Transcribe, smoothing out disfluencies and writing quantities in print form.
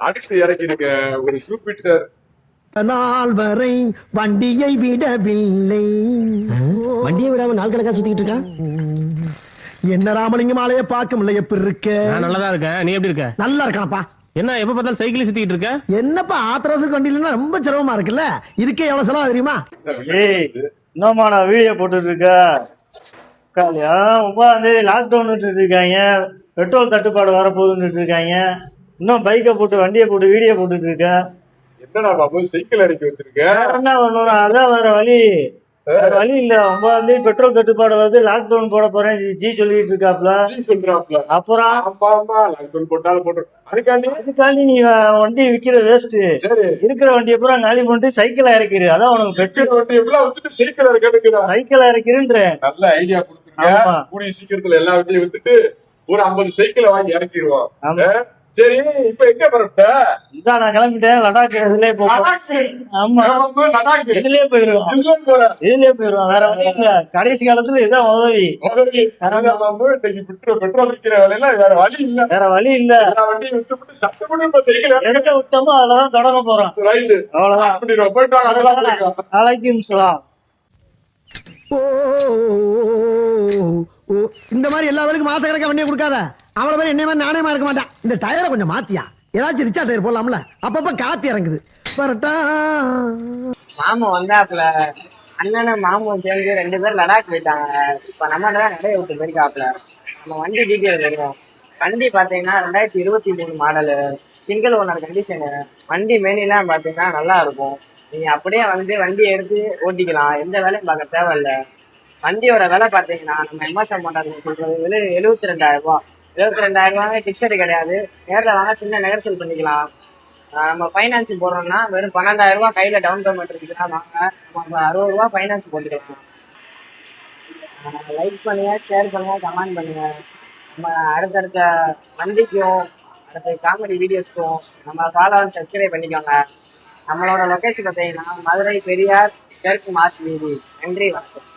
அடுத்து இறக்கிருக்க ஒரு ஜூபிட்டர் நாள் வரை வண்டியை விடவில்லை. வண்டியை விடாம நாள் கணக்கா சுத்திக்கிட்டு இருக்கா. என்ன ராமலிங்கம் ஆலைய பார்க்க முடியல, எப்படி இருக்க? நான் நல்லதா இருக்கேன், நீ எப்படி இருக்க? நல்லா இருக்கானப்பா. என்ன எப்ப பார்த்தாலும் சைக்கிள் சுத்திக்கிட்டு இருக்க? என்னப்பா ஆத்திரவசத்துக்கு வண்டி இல்லைன்னா ரொம்ப சிரமமா இருக்குல்ல. இதுக்கே எவ்வளவு செலவு தெரியுமா? என்னம்மா நான் வீடியோ போட்டுட்டு இருக்க உட்காந்து லாக்டவுன் இருக்காங்க, பெட்ரோல் தட்டுப்பாடு வரப்போகுதுன்னு இருக்காங்க. இன்னும் பைக்கை போட்டு வண்டியை போட்டு வீடியோ போட்டுட்டு இருக்க. என்னடா பாபு சைக்கிள் இறக்கி வச்சிருக்க? என்ன பண்ணணும், அதான் வேற வழி இல்ல. வந்து பெட்ரோல் தட்டுப்பாடு வருது, லாக்டவுன் போட போறேன் ஜி சொல்லிட்டு இருக்காப்ல. சொல்றாப்ல. அப்புறம் லாக்டவுன் போட்டாலும் போட்டு அதுக்காண்டி நீ வண்டி விக்கிற வேஸ்ட். இருக்கிற வண்டியை பூரா காலி பண்ணிட்டு சைக்கிளா இறக்கிரு. அதான் உனக்கு பெட்ரோல் வண்டி எவ்வளவு வித்துட்டு சைக்கிள் இறக்கிறேன். சைக்கிளா இறக்கிறேன்ற நல்ல ஐடியா கொடுத்துருங்க. கூடிய சீக்கிரத்துல எல்லா வண்டியும் வித்துட்டு ஒரு 50 சைக்கிளை வாங்கி இறக்கிடுவோம். சரி, இப்ப எங்க பரப்பிட்ட? இதான் நான் கிளம்பிட்டேன். லடாக் இதுலயே போவோம். ஆமா, இதுலயே போயிருவோம். வேற வழி இல்ல. கடைசி காலத்துல இதான் உதவி. பெட்ரோல் விற்கிற வேலையில வேற வழி இல்ல. எல்லா வண்டியும் விட்டு சட்டப்பட்டு சைக்கிள் எடுக்க விட்டோமோ அதெல்லாம் தொடங்க போறோம். அவ்வளவுதான். போயிட்டு அலைக்கும் சலாம். இந்த மாதிரி எல்லா வேலைக்கும் மாச கணக்கா வண்டியை கொடுக்காத. அவ்வளவு பேர் என்ன மாதிரி நாணயமா இருக்க மாட்டான். இந்த டயரை கொஞ்சம் மாத்தியா, ஏதாச்சும் ரிச்சா டயர் போடலாம்ல. அப்பப்ப காத்து இறங்குது. மாமன் வந்தாப்புல, அண்ணனும் மாமும் சேர்ந்து 2 பேர் லடாக் போயிட்டாங்க. இப்ப நம்ம நிறைய விட்டு போயிருக்காப்புல. நம்ம வண்டி டீட்டெயில் தெரியும். வண்டி பாத்தீங்கன்னா 2023 மாடலு, சிங்கிள் ஓனர் கண்டிஷனு. வண்டி மெயிலாம் பாத்தீங்கன்னா நல்லா இருக்கும். நீங்க அப்படியே வந்து வண்டியை எடுத்து ஓட்டிக்கலாம், எந்த வேலையும் பார்க்க தேவையில்ல. வண்டியோட விலை பாத்தீங்கன்னா நம்ம எம்எஸ்எம் மாட்டாங்க சொல்றது 72,000 ரூபாய். 72,000 ரூபாய் பிக்சடு கிடையாது. நேரில் வாங்க சின்ன நெகர்சல் பண்ணிக்கலாம். நம்ம ஃபைனான்ஸ் போடுறோம்னா வெறும் 12,000 ரூபாய் கையில டவுன் பேமெண்ட் இருந்துச்சுன்னா வாங்க, நம்ம 60 ரூபாய் ஃபைனான்ஸ் போட்டுக்கலாம். லைக் பண்ணுங்க, ஷேர் பண்ணுங்க, கமெண்ட் பண்ணுங்க. நம்ம அடுத்தடுத்த வண்டிக்கும் அடுத்த காமெடி வீடியோஸ்க்கும் நம்ம ஃபாலோவர் சப்ஸ்கிரைப் பண்ணிக்கோங்க. நம்மளோட லொக்கேஷன் பார்த்தீங்கன்னா மதுரை பெரியார் தெற்கு மாஸ் வீதி. நன்றி, வணக்கம்.